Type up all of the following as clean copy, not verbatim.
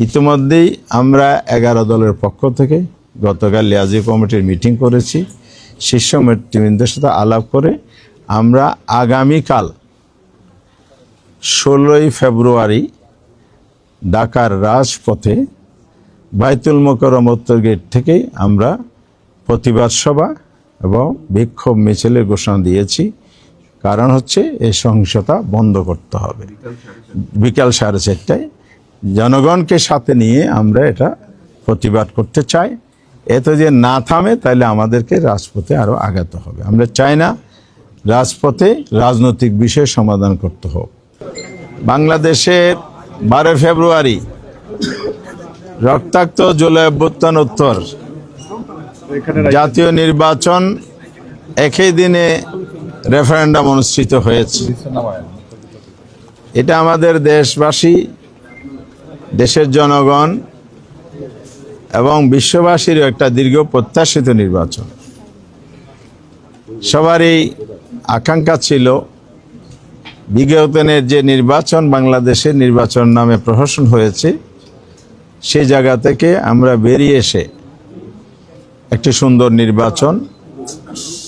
ইতিমধ্যেই আমরা 11 দলের পক্ষ থেকে গতকাল লিয়াজি কমিটির মিটিং করেছি। শীর্ষ নেতৃবৃন্দের সাথে আলাপ করে আমরা আগামীকাল 16ই ফেব্রুয়ারি ঢাকার রাজপথে বাইতুল মোকাররম উত্তর গেট থেকে আমরা প্রতিবাদ সভা এবং বিক্ষোভ মিছিলের ঘোষণা দিয়েছি। কারণ হচ্ছে এই সহিংসতা বন্ধ করতে হবে। বিকাল 4:30টায় জনগণকে সাথে নিয়ে আমরা এটা প্রতিবাদ করতে চাই। এত যে না থামে তাহলে আমাদেরকে রাজপথে আরও আগাতে হবে। আমরা চাই না রাজপথে রাজনৈতিক বিষয় সমাধান করতে হোক। বাংলাদেশের 12 ফেব্রুয়ারি রক্তাক্ত জুলাই অভ্যুত্থান উত্তর জাতীয় নির্বাচন একই দিনে রেফারেন্ডাম অনুষ্ঠিত হয়েছে। এটা আমাদের দেশবাসী, দেশের জনগণ এবং বিশ্ববাসীরও একটা দীর্ঘ প্রত্যাশিত নির্বাচন। সবারই আকাঙ্ক্ষা ছিল বিগত দিনের যে নির্বাচন বাংলাদেশের নির্বাচন নামে প্রহসন হয়েছে, সেই জায়গা থেকে আমরা বেরিয়ে এসে একটি সুন্দর নির্বাচন,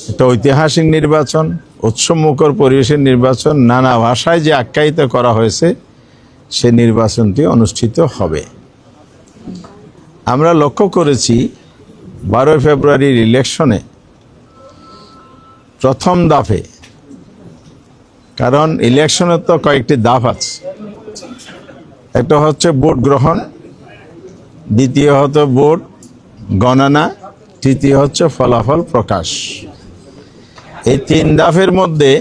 একটা ঐতিহাসিক নির্বাচন, উৎসবমুখর পরিবেশের নির্বাচন, নানা ভাষায় যে আখ্যায়িত করা হয়েছে, সে নির্বাচনটি অনুষ্ঠিত হবে। আমরা লক্ষ্য করেছি 12 ফেব্রুয়ারির ইলেকশনে প্রথম ধাপে, কারণ ইলেকশনে তো কয়েকটি ধাপ আছে, একটা হচ্ছে ভোট গ্রহণ, দ্বিতীয় হচ্ছে ভোট গণনা, তৃতীয় হচ্ছে ফলাফল প্রকাশ। এই 3 ধাপের মধ্যে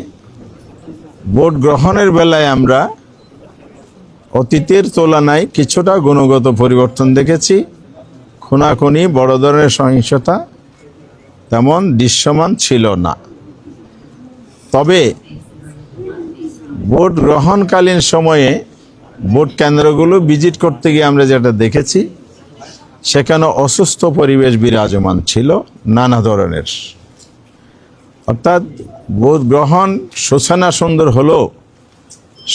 ভোট গ্রহণের বেলায় আমরা অতীতের তুলনায় কিছুটা গুণগত পরিবর্তন দেখেছি। খুনাখুনি, বড় ধরনের সহিংসতা তেমন দৃশ্যমান ছিল না। তবে ভোট গ্রহণকালীন সময়ে ভোট কেন্দ্রগুলো ভিজিট করতে গিয়ে আমরা যেটা দেখেছি, সেখানে অসুস্থ পরিবেশ বিরাজমান ছিল নানা ধরনের। অর্থাৎ ভোট গ্রহণ সূচনা সুন্দর হলেও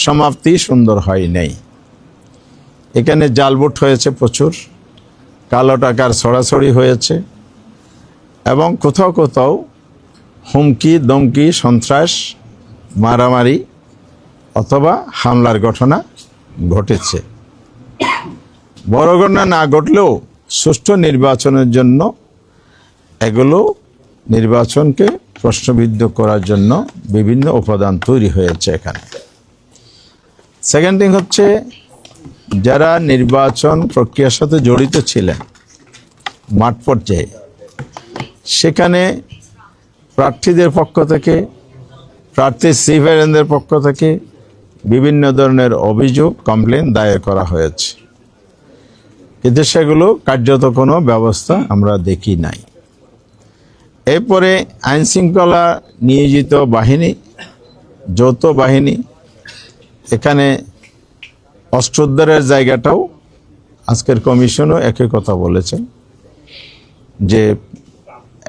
সমাপ্তি সুন্দর হয় নাই। এখানে জাল ভোট হয়েছে প্রচুর, কালো টাকার ছড়াছড়ি হয়েছে এবং কোথাও কোথাও হুমকি দমকি, সন্ত্রাস, মারামারি অথবা হামলার ঘটনা ঘটেছে। বড় ঘটনা না ঘটলেও সুষ্ঠু নির্বাচনের জন্য এগুলো নির্বাচনকে প্রশ্নবিদ্ধ করার জন্য বিভিন্ন উপাদান তৈরি হয়েছে এখানে। সেকেন্ড থিং হচ্ছে, যারা নির্বাচন প্রক্রিয়ার সাথে জড়িত ছিলেন মাঠ পর্যায়ে, সেখানে প্রার্থীদের পক্ষ থেকে, প্রার্থী সিভিলিয়ানদের পক্ষ থেকে বিভিন্ন ধরনের অভিযোগ, কমপ্লেন দায়ের করা হয়েছে, কিন্তু সেগুলো কার্যত কোনো ব্যবস্থা আমরা দেখি নাই। এরপরে আইনশৃঙ্খলা নিয়োজিত বাহিনী, যৌথ বাহিনী, এখানে অস্ত্র উদ্ধারের জায়গাটাও আজকের কমিশনও একই কথা বলেছেন যে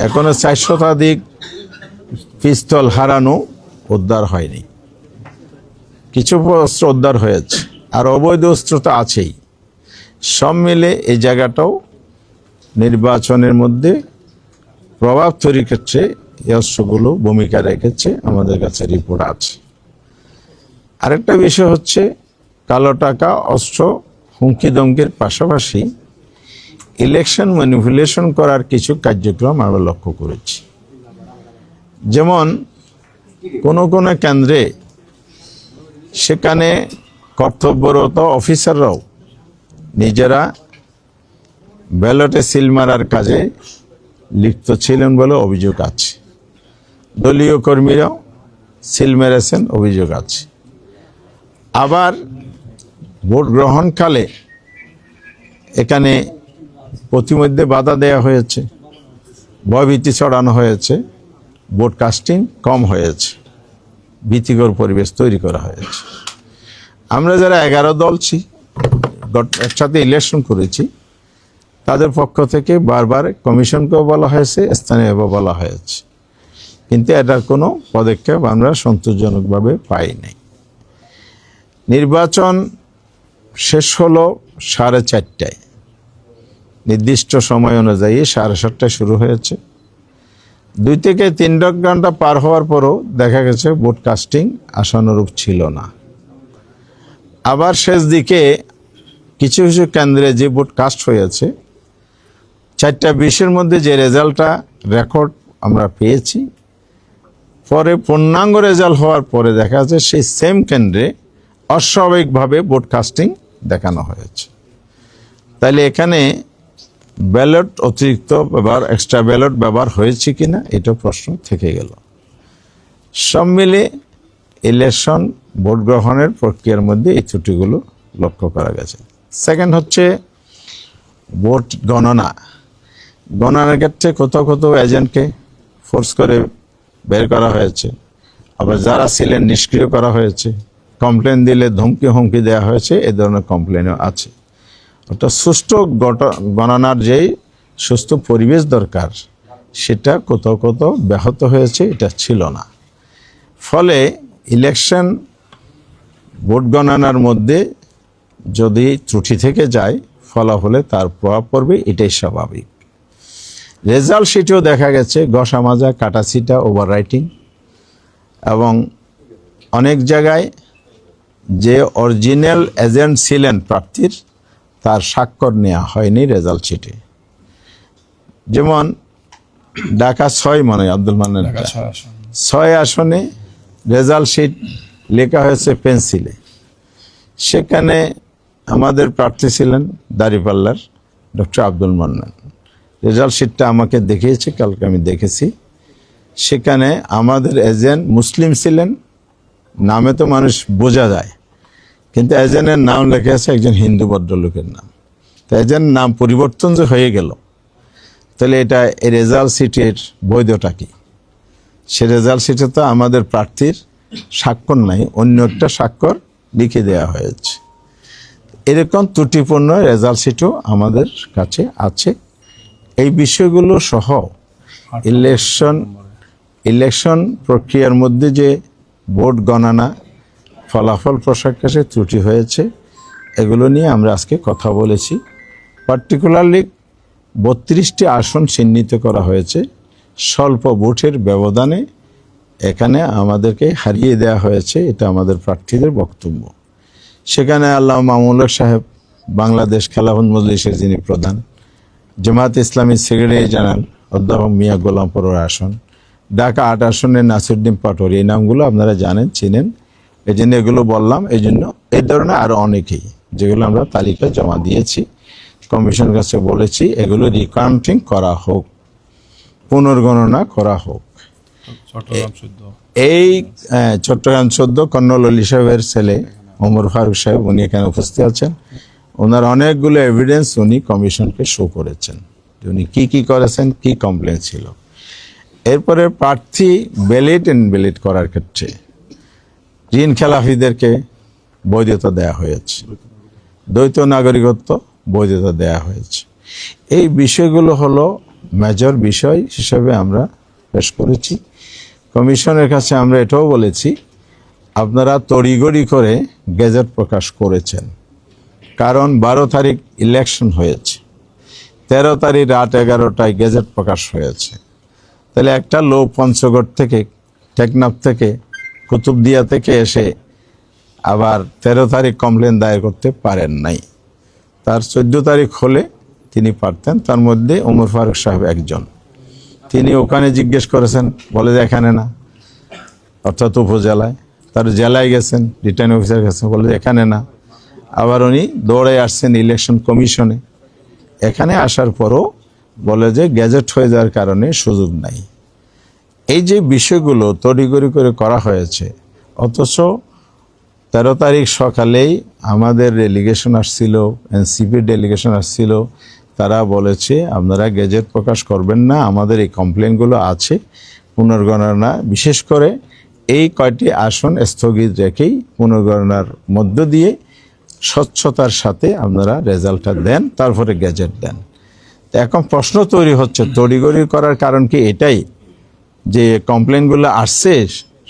এখনো 4 শতাধিক পিস্তল হারানো উদ্ধার হয়নি। কিছু অস্ত্র উদ্ধার হয়েছে, আর অবৈধ অস্ত্র তো আছেই। সব মিলে এই জায়গাটাও নির্বাচনের মধ্যে প্রভাব তৈরির ক্ষেত্রে এই অস্ত্রগুলো ভূমিকা রেখেছে, আমাদের কাছে রিপোর্ট আছে। আরেকটা বিষয় হচ্ছে, কালো টাকা, অস্ত্র, হুমকি ধমকির পাশাপাশি ইলেকশন ম্যানিপুলেশন করার কিছু কার্যক্রম আমরা লক্ষ্য করেছি। যেমন কোনো কোনো কেন্দ্রে সেখানে কর্তব্যরত অফিসাররাও নিজেরা ব্যালটে সিল মারার কাজে লিপ্ত ছিলেন বলে অভিযোগ আছে। দলীয় কর্মীরাও সিল মেরেছেন, অভিযোগ আছে। আবার ভোট গ্রহণকালে এখানে প্রতিমধ্যে বাধা দেওয়া হয়েছে, ভয়ভীতি ছড়ানো হয়েছে, ভোট কাস্টিং কম হয়েছে, ভীতিকর পরিবেশ তৈরি করা হয়েছে। আমরা যারা 11 দল একসাথে ইলেকশন করেছি, তাদের পক্ষ থেকে বারবার কমিশনকেও বলা হয়েছে, স্থানীয়ভাবে বলা হয়েছে, কিন্তু এটার কোনো পদক্ষেপ আমরা সন্তোষজনকভাবে পাই নাই। নির্বাচন শেষ হলো 4:30টায়, নির্দিষ্ট সময় অনুযায়ী 7:30টায় শুরু হয়েছে। 2 থেকে 3 ঘন্টা পার হওয়ার পরও দেখা গেছে ব্রডকাস্টিং আশানুরূপ ছিল না। আবার শেষ দিকে কিছু কিছু কেন্দ্রে যে ব্রডকাস্ট হয়েছে 4:20-এর মধ্যে যে রেজাল্টটা রেকর্ড আমরা পেয়েছি, পরে পূর্ণাঙ্গ রেজাল্ট হওয়ার পরে দেখা যাচ্ছে সেই সেম কেন্দ্রে অস্বাভাবিকভাবে ব্রডকাস্টিং দেখানো হয়েছে। তাইলে এখানে ব্যালট অতিরিক্ত ব্যবহার, এক্সট্রা ব্যালট ব্যবহার হয়েছে কিনা এটা প্রশ্ন থেকে গেল। সব মিলে ইলেকশন ভোট গ্রহণের প্রক্রিয়ার মধ্যে এই ত্রুটিগুলো লক্ষ্য করা গেছে। সেকেন্ড হচ্ছে ভোট গণনা। গণনার ক্ষেত্রে কোথাও কোথাও এজেন্টকে ফোর্স করে বের করা হয়েছে, আবার যারা ছিলেন নিষ্ক্রিয় করা হয়েছে, কমপ্লেন দিলে ধমকি হুমকি দেওয়া হয়েছে, এ ধরনের কমপ্লেনও আছে। অর্থাৎ সুষ্ঠু গণনার যেই সুস্থ পরিবেশ দরকার সেটা কোথাও কোথাও ব্যাহত হয়েছে, এটা ছিল না। ফলে ইলেকশন ভোট গণনার মধ্যে যদি ত্রুটি থেকে যায় ফলাফলে তার প্রভাব পড়বে, এটাই স্বাভাবিক। রেজাল্ট শিটেও দেখা গেছে ঘষা মাজা, কাটাছিটা, ওভার রাইটিং, এবং অনেক জায়গায় যে অরিজিনাল এজেন্ট ছিলেন প্রার্থীর তার স্বাক্ষর নেওয়া হয়নি রেজাল্ট শিটে। যেমন ঢাকা 6 মনে হয় আব্দুল মান্নান 6 আসনে রেজাল্ট শিট লেখা হয়েছে পেন্সিলে। সেখানে আমাদের প্রার্থী ছিলেন দাঁড়িপাল্লার ডক্টর আব্দুল মান্নান। রেজাল্ট শিটটা আমাকে দেখিয়েছে, কালকে আমি দেখেছি। সেখানে আমাদের এজেন্ট মুসলিম ছিলেন, নামে তো মানুষ বোঝা যায়, কিন্তু এজেন্টের নাম লেখা আছে একজন হিন্দু ভদ্রলোকের নাম। তো এজেন্ট নাম পরিবর্তন যে হয়ে গেল, তাহলে এটা এই রেজাল্ট শিটের বৈধতা কি? সে রেজাল্ট শিটে তো আমাদের প্রার্থীর স্বাক্ষর নাই, অন্য একটা স্বাক্ষর লিখে দেওয়া হয়েছে। এরকম ত্রুটিপূর্ণ রেজাল্ট শিটও আমাদের কাছে আছে। এই বিষয়গুলো সহ ইলেকশন প্রক্রিয়ার মধ্যে যে ভোট গণনা ফলাফল প্রকাশে ত্রুটি হয়েছে, এগুলো নিয়ে আমরা আজকে কথা বলেছি। পার্টিকুলারলি 32টি আসন চিহ্নিত করা হয়েছে স্বল্প ভোটের ব্যবধানে, এখানে আমাদেরকে হারিয়ে দেওয়া হয়েছে, এটা আমাদের প্রার্থীদের বক্তব্য। সেখানে আল্লামা মামুনুল হক সাহেব, বাংলাদেশ খেলাফত মজলিসের যিনি প্রধান, জামায়াত ইসলামী সেক্রেটারি জেনারেল অধ্যাপক মিয়া গোলাম পরোয়ার আসন, ঢাকা 8 আসনের নাসিরউদ্দিন পাটোয়ারি, এই নামগুলো আপনারা জানেন, চিনেন, এই জন্য এগুলো বললাম। এই জন্য এই ধরনের আরও অনেকেই যেগুলো আমরা তালিকা জমা দিয়েছি, কমিশনের কাছে বলেছি এগুলো রিকাউন্টিং করা হোক, পুনর্গণনা করা হোক। এই চট্টগ্রাম 14 কর্নল অলি সাহেবের ছেলে ওমর ফারুক সাহেব, উনি এখানে উপস্থিত আছেন। ওনার অনেকগুলো এভিডেন্স উনি কমিশনকে শো করেছেন, উনি কি কি করেছেন, কি কমপ্লেন ছিল। এরপরে প্রার্থী ব্যালেট ইনভ্যালিড করার ক্ষেত্রে ঋণ খেলাফিদেরকে বৈধতা দেওয়া হয়েছে, দ্বৈত নাগরিকত্ব বৈধতা দেওয়া হয়েছে। এই বিষয়গুলো হলো মেজর বিষয় হিসেবে আমরা পেশ করেছি। কমিশনের কাছে আমরা এটাও বলেছি, আপনারা তড়িঘড়ি করে গেজেট প্রকাশ করেছেন, কারণ 12 তারিখ ইলেকশন হয়েছে, 13 তারিখ রাত 11টায় গেজেট প্রকাশ হয়েছে। তাহলে একটা লোক পঞ্চগড় থেকে, টেকনাফ থেকে, কুতুবদিয়া থেকে এসে আবার 13 তারিখ কমপ্লেন দায়ের করতে পারেন নাই। তার 14 তারিখ হলে তিনি পারতেন। তার মধ্যে ওমর ফারুক সাহেব একজন, তিনি ওখানে জিজ্ঞেস করেছেন, বলে যে এখানে না, অর্থাৎ উপজেলায়। তার জেলায় গেছেন, রিটার্নিং অফিসার গেছেন, বলে যে এখানে না। আবার উনি দৌড়ে আসছেন ইলেকশন কমিশনে, এখানে আসার পরও বলে যে গ্যাজেট হয়ে যাওয়ার কারণে সুযোগ নাই। এই যে বিষয়গুলো তড়িঘড়ি করে করা হয়েছে, অথচ 13 তারিখ সকালেই আমাদের ডেলিগেশন আসছিল, এনসিপির ডেলিগেশন আসছিল, তারা বলেছে আপনারা গেজেট প্রকাশ করবেন না, আমাদের এই কমপ্লেনগুলো আছে, পুনর্গণনা, বিশেষ করে এই কয়টি আসন স্থগিত রেখেই পুনর্গণনার মধ্য দিয়ে স্বচ্ছতার সাথে আপনারা রেজাল্টটা দেন, তারপরে গেজেট দেন। তো এখন প্রশ্ন তৈরি হচ্ছে, তড়িঘড়ি করার কারণ কি এটাই যে কমপ্লেনগুলো আসছে,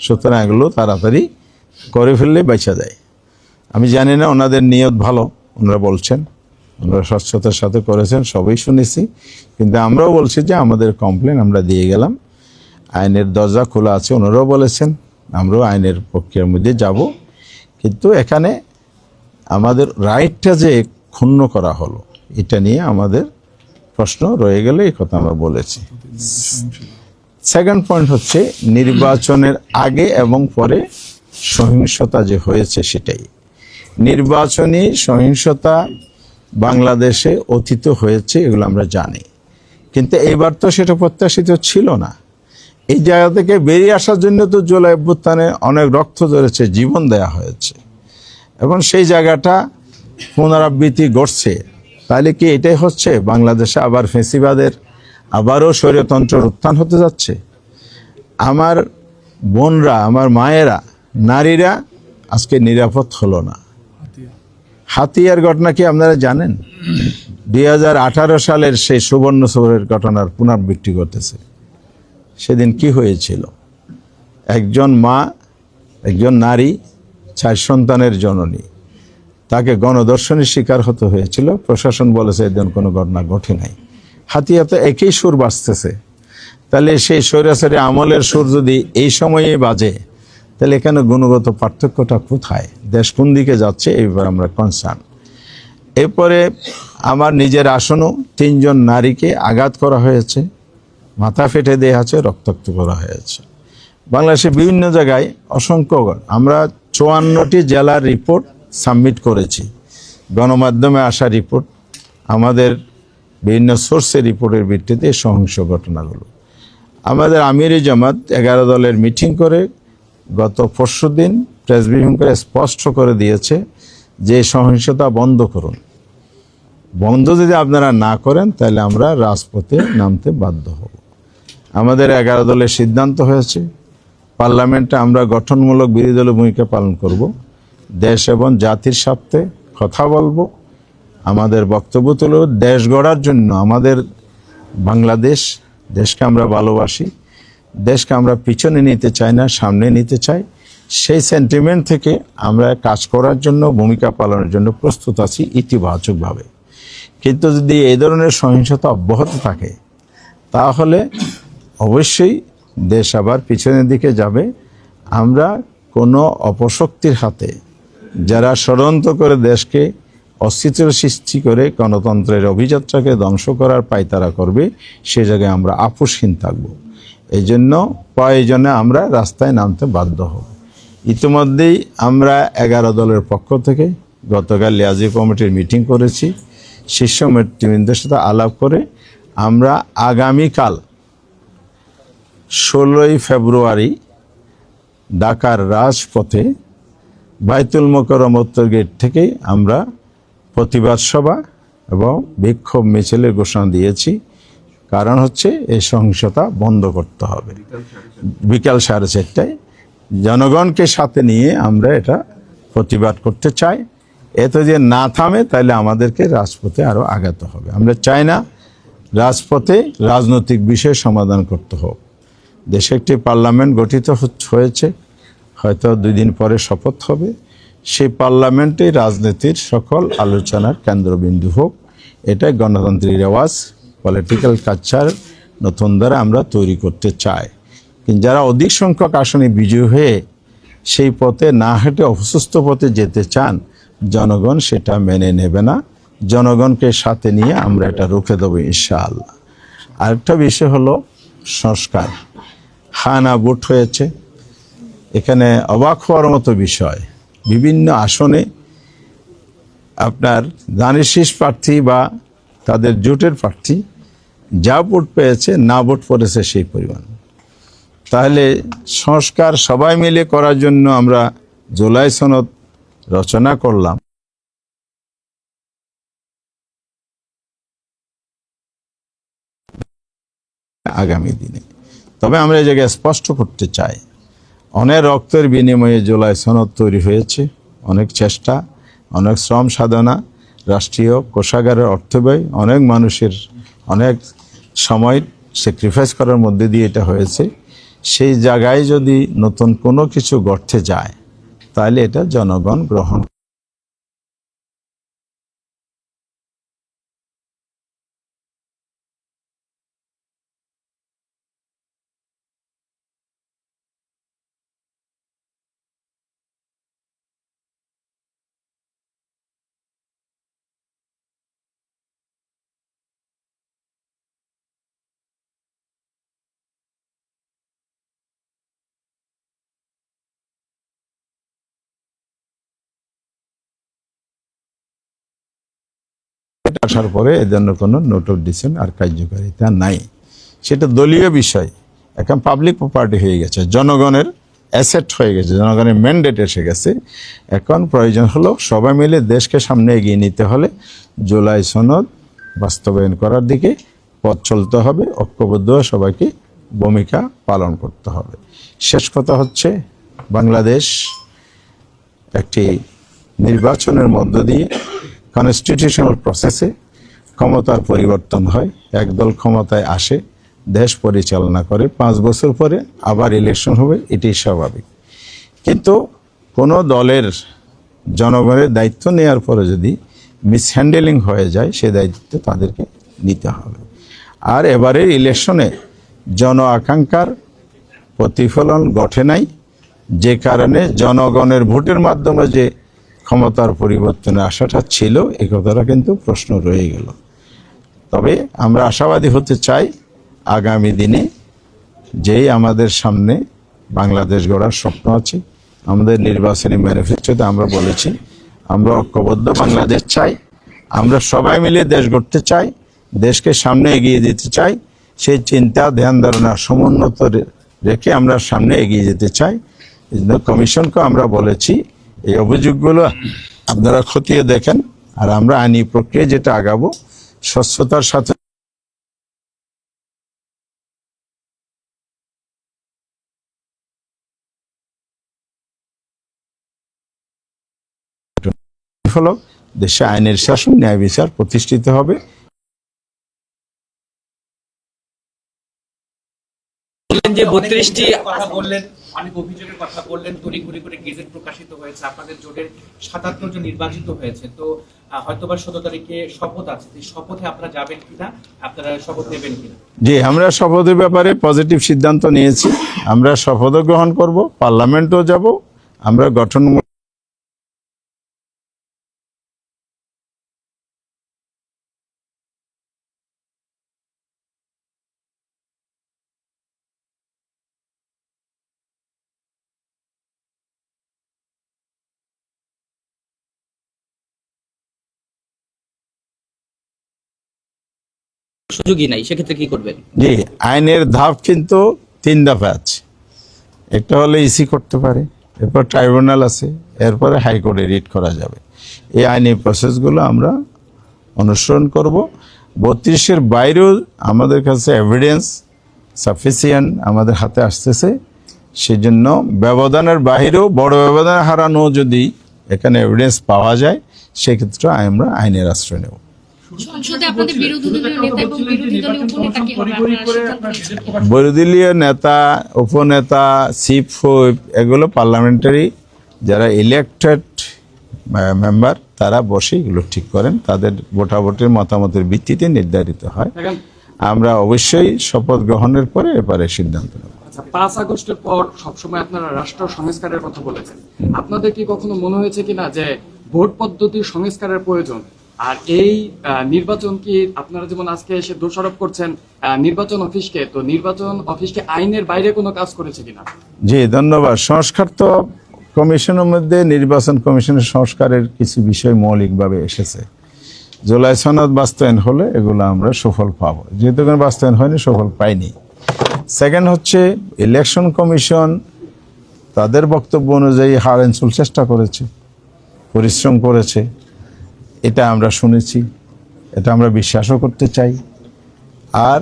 সুতরাং এগুলো তাড়াতাড়ি করে ফেললে বেঁচে যায়? আমি জানি না, ওনাদের নিয়ত ভালো, ওনারা বলছেন, আমরা স্বচ্ছতার সাথে করেছেন, সবাই শুনেছি। কিন্তু আমরাও বলছি যে আমাদের কমপ্লেন আমরা দিয়ে গেলাম, আইনের দরজা খোলা আছে। ওনারাও বলেছেন আমরাও আইনের পক্ষের মধ্যে যাব। কিন্তু এখানে আমাদের রাইটটা যে ক্ষুণ্ণ করা হলো, এটা নিয়ে আমাদের প্রশ্ন রয়ে গেলে এই কথা আমরা বলেছি। সেকেন্ড পয়েন্ট হচ্ছে নির্বাচনের আগে এবং পরে সহিংসতা যে হয়েছে সেটাই। নির্বাচনী সহিংসতা বাংলাদেশে অতীত হয়েছে, এগুলো আমরা জানি। কিন্তু এইবার তো সেটা প্রত্যাশিত ছিল না। এই জায়গা থেকে বেরিয়ে আসার জন্য তো জুলাই অভ্যুত্থানে অনেক রক্ত ঝরেছে, জীবন দেয়া হয়েছে, এবং সেই জায়গাটা পুনরাবৃত্তি ঘটছে। তাহলে কি এটাই হচ্ছে বাংলাদেশে আবার ফ্যাসিবাদের আবারও স্বৈরতন্ত্রের উত্থান হতে যাচ্ছে? আমার বোনরা, আমার মায়েরা, নারীরা আজকে নিরাপদ হলো না। হাতিয়ার ঘটনা কি আপনারা জানেন? 2018 সালের সেই সুবর্ণ সৌরের ঘটনার পুনরাবৃত্তি করতেছে। সেদিন কি হয়েছিল? একজন মা, একজন নারী, 4 সন্তানের জননী, তাকে গণধর্ষণের শিকার হতে হয়েছিল। প্রশাসন বলেছে এদিন কোনো ঘটনা ঘটে নাই। হাতিয়াতে একই সুর বাজতেছে। তাহলে সেই স্বৈরাচারী আমলের সুর যদি এই সময়ে বাজে, তাহলে এখানে গুণগত পার্থক্যটা কোথায়? দেশ কোন দিকে যাচ্ছে? এইবার আমরা কনসার্ন। এরপরে আমার নিজের আসনও 3 জন নারীকে আঘাত করা হয়েছে, মাথা ফেটে দেওয়া আছে, রক্তাক্ত করা হয়েছে। বাংলাদেশের বিভিন্ন জায়গায় অসংখ্য, আমরা 54টি জেলার রিপোর্ট সাবমিট করেছি, গণমাধ্যমে আসা রিপোর্ট, আমাদের বিভিন্ন সোর্সের রিপোর্টের ভিত্তিতে সহিংস ঘটনাগুলো। আমাদের আমিরি জামাত 11 দলের মিটিং করে গত পরশুদিন প্রেস ব্রিফিং করে স্পষ্ট করে দিয়েছে যে সহিংসতা বন্ধ করুন। বন্ধ যদি আপনারা না করেন তাহলে আমরা রাজপথে নামতে বাধ্য হব। আমাদের 11 দলের সিদ্ধান্ত হয়েছে, পার্লামেন্টে আমরা গঠনমূলক বিরোধী দলের ভূমিকা পালন করব, দেশ এবং জাতির স্বার্থে কথা বলবো, আমাদের বক্তব্য তুলব। দেশ গড়ার জন্য আমাদের বাংলাদেশ, দেশকে আমরা ভালোবাসি, দেশকে আমরা পিছনে নিতে চাই না, সামনে নিতে চাই। সেই সেন্টিমেন্ট থেকে আমরা কাজ করার জন্য, ভূমিকা পালনের জন্য প্রস্তুত আছি ইতিবাচকভাবে। কিন্তু যদি এই ধরনের সহিংসতা অব্যাহত থাকে তাহলে অবশ্যই দেশ আবার পিছনের দিকে যাবে। আমরা কোনো অপশক্তির হাতে, যারা ষড়যন্ত্র করে দেশকে অস্তিত্ব সৃষ্টি করে গণতন্ত্রের অভিযাত্রাকে ধ্বংস করার পায়তারা করবে, সে জায়গায় আমরা আপোষহীন থাকব। এই জন্য প্রয়োজনে আমরা রাস্তায় নামতে বাধ্য হব। ইতিমধ্যেই আমরা 11 দলের পক্ষ থেকে গতকাল লিয়াজি কমিটির মিটিং করেছি। শীর্ষ নেতৃবৃন্দের সাথে আলাপ করে আমরা আগামীকাল 16ই ফেব্রুয়ারি ঢাকার রাজপথে বায়তুল মোকাররম উত্তর গেট থেকে আমরা প্রতিবাদ সভা এবং বিক্ষোভ মিছিলের ঘোষণা দিয়েছি। কারণ হচ্ছে এই সহিংসতা বন্ধ করতে হবে। বিকাল 4:30টায় জনগণকে সাথে নিয়ে আমরা এটা প্রতিবাদ করতে চাই। এত যে না থামে তাহলে আমাদেরকে রাজপথে আরও আগাতে হবে। আমরা চাই না রাজপথে রাজনৈতিক বিষয় সমাধান করতে হোক। দেশে একটি পার্লামেন্ট গঠিত হয়েছে, হয়তো 2 দিন পরে শপথ হবে। সেই পার্লামেন্টে রাজনীতির সকল আলোচনার কেন্দ্রবিন্দু হোক, এটাই গণতান্ত্রিক রেওয়াজ, পলিটিক্যাল কালচার নতুন দ্বারা আমরা তৈরি করতে চাই। কিন্তু যারা অধিক সংখ্যক আসনে বিজয়ী হয়ে সেই পথে না হেঁটে অসুস্থ পথে যেতে চান, জনগণ সেটা মেনে নেবে না। জনগণকে সাথে নিয়ে আমরা এটা রুখে দেবো ইনশাআল্লাহ। আরেকটা বিষয় হলো সংস্কার। হানা ভোট হয়েছে, এখানে অবাক হওয়ার মতো বিষয়, বিভিন্ন আসনে আপনার ধানের শীষ প্রার্থী বা তাদের জোটের প্রার্থী যা ভোট পেয়েছে, না ভোট পড়েছে সেই পরিমাণ। তাহলে সংস্কার সবাই মিলে করার জন্য আমরা জুলাই সনদ রচনা করলাম। আগামী দিনে তবে আমরা এই জায়গায় স্পষ্ট করতে চাই, অনেক রক্তের বিনিময়ে জুলাই সনদ তৈরি হয়েছে, অনেক চেষ্টা, অনেক শ্রম সাধনা, রাষ্ট্রীয় কোষাগারের অর্থব্যয়, অনেক মানুষের অনেক সময় স্যাক্রিফাইস করার মধ্যে দিয়ে এটা হয়েছে। সেই জায়গায় যদি নতুন কোনো কিছু গড়তে যায় তাহলে এটা জনগণ গ্রহণ আসার পরে এর জন্য কোনো নোট অফ ডিসেন্ট আর কার্যকারিতা নাই। সেটা দলীয় বিষয়, এখন পাবলিক প্রপার্টি হয়ে গেছে, জনগণের অ্যাসেট হয়ে গেছে, জনগণের ম্যান্ডেট এসে গেছে। এখন প্রয়োজন হলো সবাই মিলে দেশকে সামনে এগিয়ে নিতে হলে জুলাই সনদ বাস্তবায়ন করার দিকে পথ চলতে হবে, ঐক্যবদ্ধ সবাইকে ভূমিকা পালন করতে হবে। শেষ কথা হচ্ছে, বাংলাদেশ একটি নির্বাচনের মধ্য দিয়ে কনস্টিটিউশনাল প্রসেসে ক্ষমতার পরিবর্তন হয়, একদল ক্ষমতায় আসে, দেশ পরিচালনা করে, 5 বছর পরে আবার ইলেকশন হবে, এটি স্বাভাবিক। কিন্তু কোনো দলের জনগণের দায়িত্ব নেওয়ার পরে যদি মিসহ্যান্ডেলিং হয়ে যায়, সে দায়িত্ব তাদেরকে নিতে হবে। আর এবারের ইলেকশনে জন আকাঙ্ক্ষার প্রতিফলন ঘটে নাই, যে কারণে জনগণের ভোটের মাধ্যমে যে ক্ষমতার পরিবর্তনে আশাটা ছিল, এই কথাটা কিন্তু প্রশ্ন রয়ে গেল। তবে আমরা আশাবাদী হতে চাই, আগামী দিনে যেই আমাদের সামনে বাংলাদেশ গড়ার স্বপ্ন আছে, আমাদের নির্বাচনী ম্যানিফেস্টোতে আমরা বলেছি আমরা ঐক্যবদ্ধ বাংলাদেশ চাই, আমরা সবাই মিলে দেশ গড়তে চাই, দেশকে সামনে এগিয়ে যেতে চাই। সেই চিন্তা ধ্যান ধারণা সমুন্নত রেখে আমরা সামনে এগিয়ে যেতে চাই। কমিশনকে আমরা বলেছি এই অভিযোগগুলো আপনারা খতিয়ে দেখেন, আর আমরা আইনি প্রক্রিয়া যেটা আগাবো স্বচ্ছতার সাথে হলো দেশে আইনের শাসন, ন্যায় বিচার প্রতিষ্ঠিত হবে। যে 32টি কথা বললেন, অনেক অভিযোগের কথা বললেন, তড়িঘড়ি করে গেজেট প্রকাশিত হয়েছে, আপনাদের জোটের 77 জন নির্বাচিত হয়েছে, তো হয়তোবা 17 তারিখে শপথ আছে, শপথে আপনারা যাবেন কিনা, আপনারা শপথ নেবেন কিনা? জি, আমরা শপথের ব্যাপারে পজিটিভ সিদ্ধান্ত নিয়েছি। আমরা শপথ গ্রহণ করব, পার্লামেন্টও যাব, আমরা গঠন সুযোগই নাই, সেক্ষেত্রে কি করবেন? জি, আইনের ধাপ কিন্তু 3 ধাপে আছে। একটা হলে ইসি করতে পারে, এরপর ট্রাইব্যুনাল আছে, এরপরে হাইকোর্টে রিট করা যাবে। এই আইনি প্রসেসগুলো আমরা অনুসরণ করব। 32-এর বাইরেও আমাদের কাছে এভিডেন্স সাফিসিয়েন্ট আমাদের হাতে আসতেছে, সেজন্য ব্যবধানের বাইরেও বড় ব্যবধান হারানো যদি এখানে এভিডেন্স পাওয়া যায়, সেক্ষেত্রে আমরা আইনের আশ্রয় নেব। বিরোধী নেতা, উপনেতা, চিফ হুইপ, এগুলো পার্লামেন্টারি যারা ইলেকটেড মেম্বার, তারা বসে এগুলো ঠিক করেন, তাদের ভোটাভোটের মতামতের ভিত্তিতে নির্ধারিত হয়। আমরা অবশ্যই শপথ গ্রহণের পরে এবারে সিদ্ধান্ত নেব। 5 আগস্টের পর সবসময় আপনারা রাষ্ট্র সংস্কারের কথা বলেছেন, আপনাদের কি কখনো মনে হয়েছে কিনা যে ভোট পদ্ধতির সংস্কারের প্রয়োজন? আর এই নির্বাচন কি আপনারা যেমন আজকে এসে দোষারোপ করছেন নির্বাচন অফিসকে, তো নির্বাচন অফিসকে আইনের বাইরে কোনো কাজ করেছে কিনা? জি, ধন্যবাদ। সংস্কার তো কমিশনের মধ্যে নির্বাচন কমিশনের সংস্কারের কিছু বিষয় মৌলিকভাবে এসেছে। জুলাই সনদ বাস্তবায়ন হলে এগুলো আমরা সফল পাবো, যেহেতু কোনো বাস্তবায়ন হয়নি, সফল পাইনি। সেকেন্ড হচ্ছে ইলেকশন কমিশন তাদের বক্তব্য অনুযায়ী হার এন্ড সোল চেষ্টা করেছে, পরিশ্রম করেছে, এটা আমরা শুনেছি, এটা আমরা বিশ্বাসও করতে চাই। আর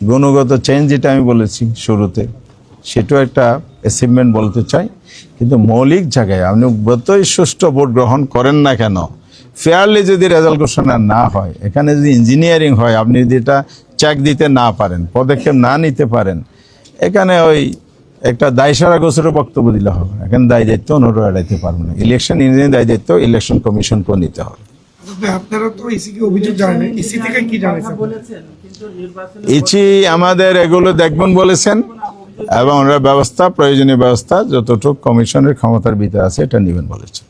গুণগত চেঞ্জ যেটা আমি বলেছি শুরুতে, সেটাও একটা অ্যাচিভমেন্ট বলতে চাই। কিন্তু মৌলিক জায়গায় আপনি যতই সুষ্ঠু ভোট গ্রহণ করেন না কেন, ফেয়ারলি যদি রেজাল্ট ঘোষণা না হয়, এখানে যদি ইঞ্জিনিয়ারিং হয়, আপনি যদি এটা চেক দিতে না পারেন, পদক্ষেপ না নিতে পারেন, এখানে ওই একটা দায়সারা গোছরের বক্তব্য দিলে হবে। এখানে দায় দায়িত্ব অন্যরা এড়াইতে পারবে না। ইলেকশন ইঞ্জিনিয়ারিং দায় দায়িত্ব ইলেকশন কমিশনকে নিতে হবে। আপনারা তো ইসিকে অভিযোগ জানেন, ইসি থেকে কি জানেন? ইসি আমাদের এগুলো দেখবেন বলেছেন, এবং ওনারা ব্যবস্থা, প্রয়োজনীয় ব্যবস্থা যতটুকু কমিশনের ক্ষমতার ভিতরে আছে এটা নেবেন বলেছেন।